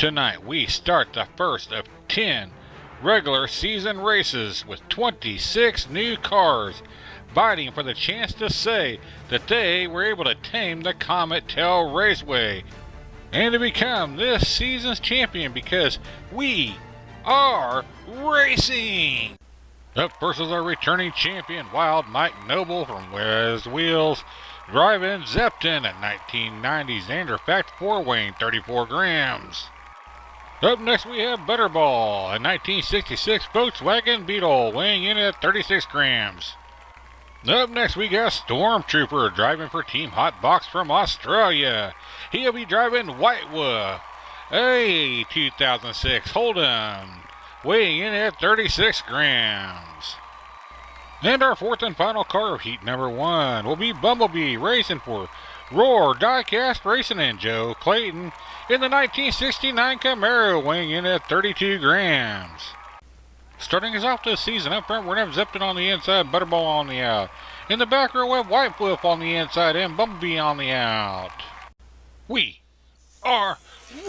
Tonight we start the first of 10 regular season races with 26 new cars vying for the chance to say that they were able to tame the Comet Tail Raceway and to become this season's champion, because we are racing. Up first is our returning champion, Wild Mike Noble from Wes Wheels, driving Zepton at 1990 Xander Fact 4, weighing 34 grams. Up next we have Butterball, a 1966 Volkswagen Beetle, weighing in at 36 grams. Up next we got Stormtrooper, driving for Team Hotbox from Australia. He'll be driving White Wolf, a 2006 Hold'em, weighing in at 36 grams. And our fourth and final car of heat number 1 will be Bumblebee, racing for W.A.R Diecast Racing and Joe Clayton in the 1969 Camaro, weighing in at 32 grams. Starting us off this season, up front we're going to have Zepton on the inside, Butterball on the out. In the back row we have White Wolf on the inside and Bumblebee on the out. We are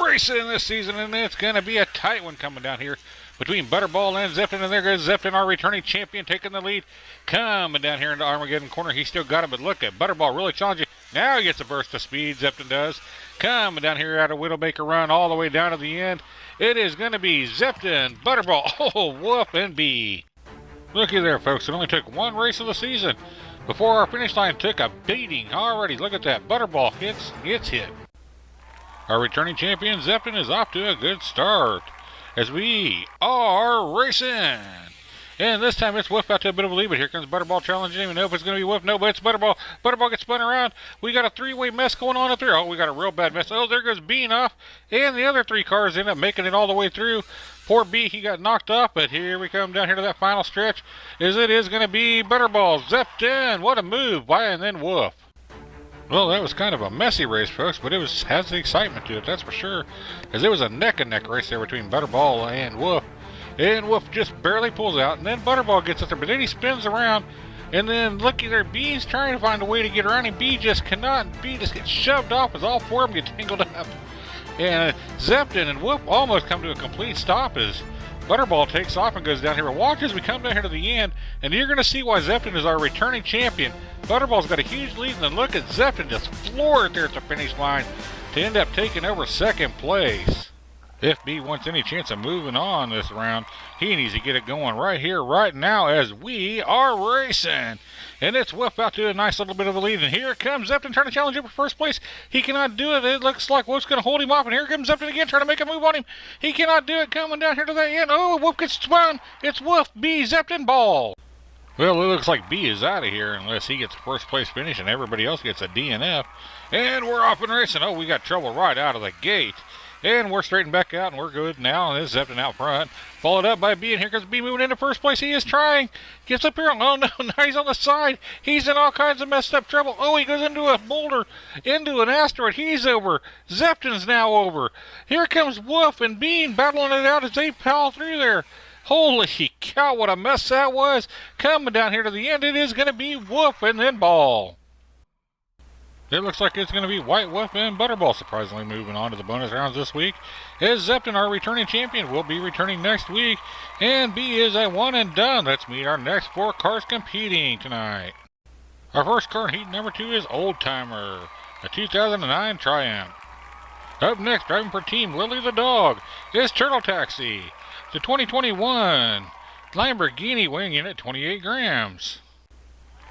racing this season, and it's going to be a tight one coming down here between Butterball and Zepton, and there goes Zepton, our returning champion, taking the lead. Coming down here into Armageddon corner, he still got it, but look at Butterball really challenging. Now he gets a burst of speed, Zepton does. Coming down here out of Widowmaker Run all the way down to the end. It is going to be Zepton, Butterball, Wolf, and B. Looky there, folks. It only took one race of the season before our finish line took a beating. Already, look at that. Butterball hits hit. Our returning champion, Zepton, is off to a good start as we are racing. And this time it's Wolf out to a bit of a lead, but here comes Butterball challenging him. And no, if it's going to be Wolf, no, but it's Butterball. Butterball gets spun around. We got a three-way mess going on up there. Oh, we got a real bad mess. Oh, there goes Bean off. And the other three cars end up making it all the way through. Poor B, he got knocked off, but here we come down here to that final stretch. As it is going to be Butterball, Zepton. What a move. Why, and then Wolf. Well, that was kind of a messy race, folks, but it has the excitement to it, that's for sure. As it was a neck-and-neck race there between Butterball and Wolf. And Wolf just barely pulls out, and then Butterball gets up there, but then he spins around, and then looky there, B's trying to find a way to get around him. B just cannot, and B just gets shoved off as all four of them get tangled up. And Zepton and Wolf almost come to a complete stop as Butterball takes off and goes down here. But watch as we come down here to the end, and you're going to see why Zepton is our returning champion. Butterball's got a huge lead, and then look at Zepton just floor it there at the finish line to end up taking over second place. If B wants any chance of moving on this round, he needs to get it going right here, right now, as we are racing. And it's Wolf out to a nice little bit of a lead. And here comes Zepton trying to challenge him for first place. He cannot do it. It looks like Wolf's going to hold him off. And here comes Zepton again trying to make a move on him. He cannot do it, coming down here to the end. Oh, Wolf gets spun. It's Wolf, B, Zepton, ball. Well, it looks like B is out of here unless he gets a first place finish and everybody else gets a DNF. And we're off and racing. Oh, we got trouble right out of the gate. And we're straightening back out, and we're good now. And this is Zepton out front, followed up by B, and here comes B moving into first place. He is trying. Gets up here. Oh, no, now he's on the side. He's in all kinds of messed up trouble. Oh, he goes into a boulder, into an asteroid. He's over. Zepton's now over. Here comes Wolf and Bean battling it out as they pal through there. Holy cow, what a mess that was. Coming down here to the end, it is going to be Wolf and then Ball. It looks like it's going to be White Wolf and Butterball surprisingly moving on to the bonus rounds this week. As Zepton, our returning champion, will be returning next week. And B is a one and done. Let's meet our next four cars competing tonight. Our first car in heat number 2 is Old Timer, a 2009 Triumph. Up next, driving for Team Lily the Dog, is Turtle Taxi, the 2021 Lamborghini, weighing in at 28 grams.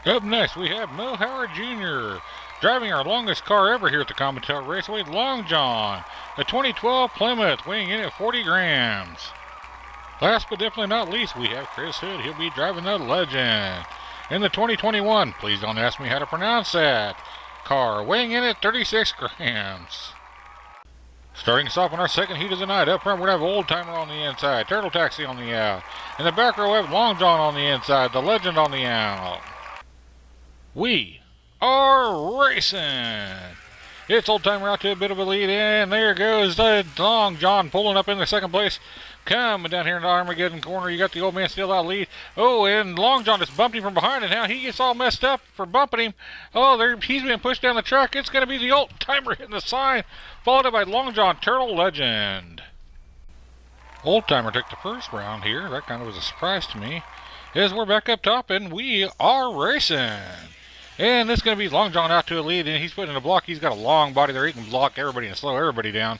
Up next, we have Mo Howard Jr., driving our longest car ever here at the Comet Tail Raceway, Long John, a 2012 Plymouth, weighing in at 40 grams. Last but definitely not least, we have Chris Hood. He'll be driving the Legend in the 2021, please don't ask me how to pronounce that, car, weighing in at 36 grams. Starting us off on our second heat of the night, up front we're going to have Old Timer on the inside, Turtle Taxi on the out. In the back row we have Long John on the inside, the Legend on the out. We are racing. It's Old Timer out to a bit of a lead, and there goes the Long John pulling up in the second place. Coming down here in the Armageddon corner, you got the old man still out lead. Oh, and Long John just bumped him from behind, and now he gets all messed up for bumping him. Oh, he's being pushed down the track. It's going to be the Old Timer hitting the sign, followed up by Long John, Turtle Legend. Old Timer took the first round here. That kind of was a surprise to me. As we're back up top and we are racing. And this is going to be Long John out to a lead, and he's putting in a block. He's got a long body there. He can block everybody and slow everybody down.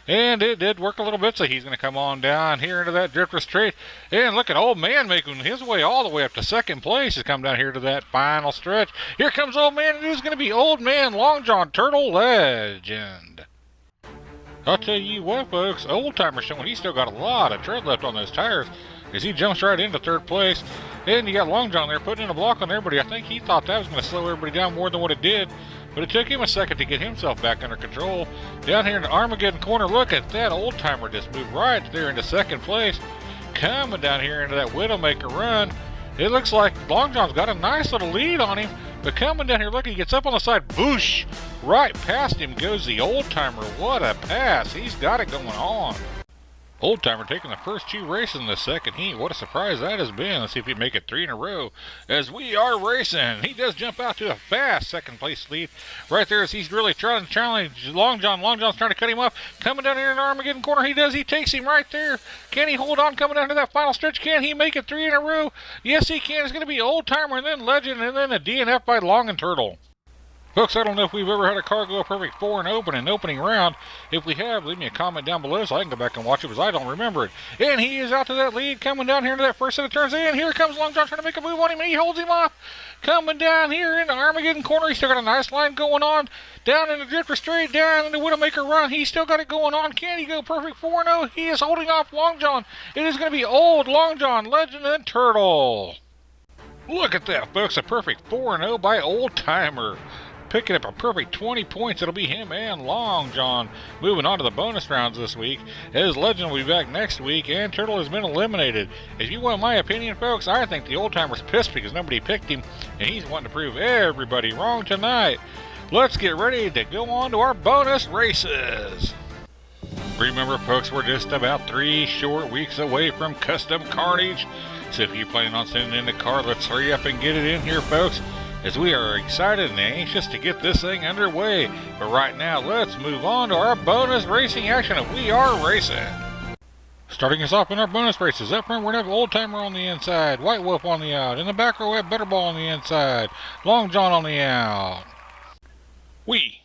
And it did work a little bit, so he's going to come on down here into that drifter straight. And look at Old Man making his way all the way up to second place. He's come down here to that final stretch. Here comes Old Man, and it is going to be Old Man Long John Turtle Legend. I'll tell you what, folks, Old Timer showing he's still got a lot of tread left on those tires as he jumps right into third place. And you got Long John there putting in a block on everybody. I think he thought that was going to slow everybody down more than what it did. But it took him a second to get himself back under control. Down here in the Armageddon corner, look at that. Old Timer just moved right there into second place. Coming down here into that Widowmaker run. It looks like Long John's got a nice little lead on him. But coming down here, look, he gets up on the side. Boosh! Right past him goes the Old Timer. What a pass. He's got it going on. Old Timer taking the first two races in the second heat. What a surprise that has been. Let's see if he can make it 3 in a row as we are racing. He does jump out to a fast second place lead right there as he's really trying to challenge Long John. Long John's trying to cut him off. Coming down here in the Armageddon corner. He does. He takes him right there. Can he hold on coming down to that final stretch? Can he make it 3 in a row? Yes, he can. It's going to be Old Timer and then Legend and then a DNF by Long and Turtle. Folks, I don't know if we've ever had a car go a perfect 4 in an opening round. If we have, leave me a comment down below so I can go back and watch it because I don't remember it. And he is out to that lead, coming down here into that first set of turns. And here comes Long John trying to make a move on him, and he holds him off. Coming down here in the Armageddon corner, he's still got a nice line going on. Down in the drifter straight, down in the Widowmaker run, he's still got it going on. Can he go perfect 4-0? He is holding off Long John. It is going to be Old Long John, Legend, and Turtle. Look at that, folks, a perfect 4-0 by Old Timer. Picking up a perfect 20 points. It'll be him and Long John moving on to the bonus rounds this week. As Legend will be back next week, and Turtle has been eliminated. If you want my opinion, folks, I think the Old Timer's pissed because nobody picked him, and he's wanting to prove everybody wrong tonight. Let's get ready to go on to our bonus races. Remember, folks, we're just about 3 short weeks away from Custom Carnage. So if you're planning on sending in the car, let's hurry up and get it in here, folks, as we are excited and anxious to get this thing underway. But right now, let's move on to our bonus racing action of We Are Racing. Starting us off in our bonus races, up front we're going to have Old Timer on the inside, White Wolf on the out. In the back row we have Butterball on the inside, Long John on the out. We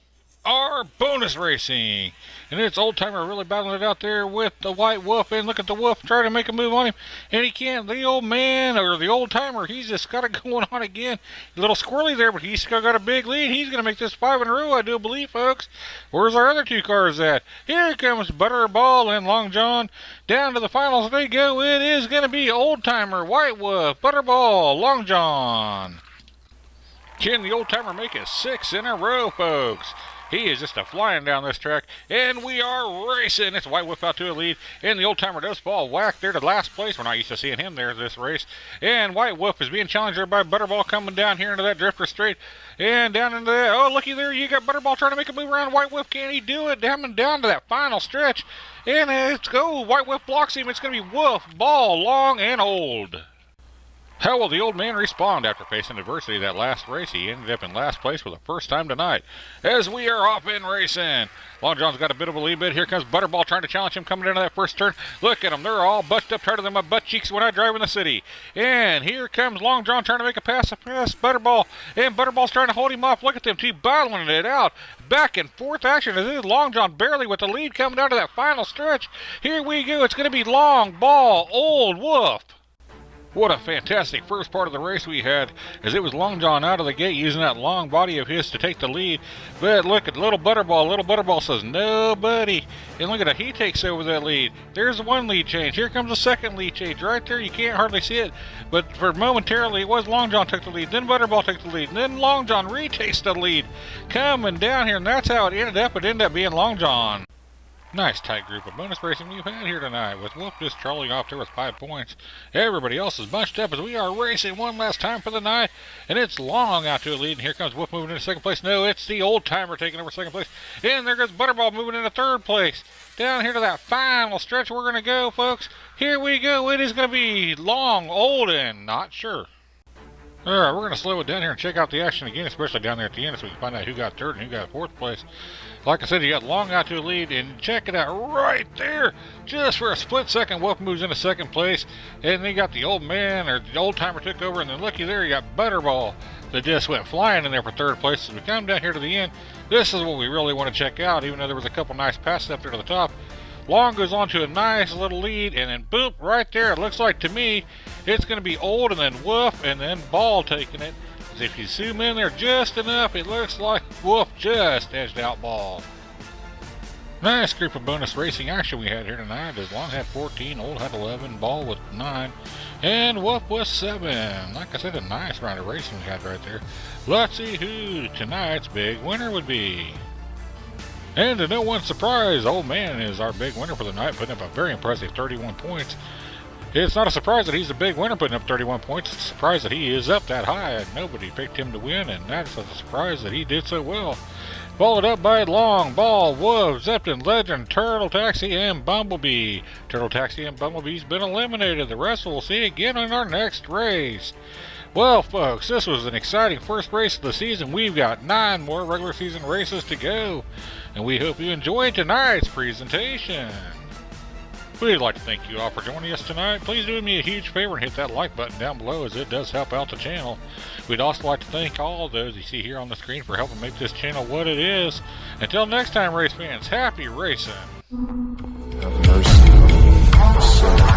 are bonus racing. And it's Old Timer really battling it out there with the White Wolf. And look at the Wolf trying to make a move on him. And he can't. The Old Man, or the Old Timer, he's just got it going on again. A little squirrely there, but he's still got a big lead. He's going to make this 5 in a row, I do believe, folks. Where's our other 2 cars at? Here comes Butterball and Long John. Down to the finals they go. It is going to be Old Timer, White Wolf, Butterball, Long John. Can the Old Timer make it 6 in a row, folks? He is just flying down this track, and we are racing. It's White Wolf out to a lead, and the Old Timer does fall whack there to last place. We're not used to seeing him there this race. And White Wolf is being challenged there by Butterball coming down here into that drifter straight. And down into that, oh, looky there, you got Butterball trying to make a move around White Wolf. Can he do it? Down to that final stretch. And let's go. White Wolf blocks him. It's going to be Wolf, Ball, Long, and Old. How will the Old Man respond after facing adversity that last race? He ended up in last place for the first time tonight. As we are off in racing. Long John's got a bit of a lead bit. Here comes Butterball trying to challenge him coming into that first turn. Look at them. They're all butched up tighter than my butt cheeks when I drive in the city. And here comes Long John trying to make a pass past Butterball. And Butterball's trying to hold him off. Look at them 2 battling it out. Back and forth action. This is Long John barely with the lead coming down to that final stretch. Here we go. It's going to be Long, Ball, Old, Wolf. What a fantastic first part of the race we had, as it was Long John out of the gate using that long body of his to take the lead. But look at Little Butterball. Little Butterball says, nobody. And look at that. He takes over that lead. There's one lead change. Here comes the second lead change. Right there. You can't hardly see it. But for momentarily, it was Long John took the lead. Then Butterball took the lead. And then Long John retakes the lead. Coming down here. And that's how it ended up. It ended up being Long John. Nice tight group of bonus racing we've had here tonight, with Wolf just trolling off there with 5 points. Everybody else is bunched up as we are racing one last time for the night, and it's Long out to a lead, and here comes Wolf moving into second place. No, it's the Old Timer taking over second place, and there goes Butterball moving into third place. Down here to that final stretch we're going to go, folks. Here we go. It is going to be Long, Old, and not sure. Alright, we're going to slow it down here and check out the action again, especially down there at the end, so we can find out who got third and who got fourth place. Like I said, you got Long out to the lead, and check it out right there. Just for a split second, Wolf moves into second place, and then you got the old man, or the old timer took over, and then looky there, you got Butterball that just went flying in there for third place. As we come down here to the end, this is what we really want to check out, even though there was a couple nice passes up there to the top. Long goes on to a nice little lead, and then boop, right there, it looks like to me, it's going to be Old, and then Wolf, and then Ball taking it. As if you zoom in there just enough, it looks like Wolf just edged out Ball. Nice group of bonus racing action we had here tonight, as Long had 14, Old had 11, Ball with 9, and Wolf was 7. Like I said, a nice round of racing we had right there. Let's see who tonight's big winner would be. And to no one's surprise, Old Man is our big winner for the night, putting up a very impressive 31 points. It's not a surprise that he's the big winner, putting up 31 points. It's a surprise that he is up that high. Nobody picked him to win, and that's a surprise that he did so well. Followed up by Long, Ball, Wolf, Zepton, Legend, Turtle Taxi, and Bumblebee. Turtle Taxi and Bumblebee's been eliminated. The rest we'll see again in our next race. Well, folks, this was an exciting first race of the season. We've got 9 more regular season races to go, and we hope you enjoyed tonight's presentation. We'd like to thank you all for joining us tonight. Please do me a huge favor and hit that like button down below, as it does help out the channel. We'd also like to thank all those you see here on the screen for helping make this channel what it is. Until next time, race fans, happy racing! Have mercy on me,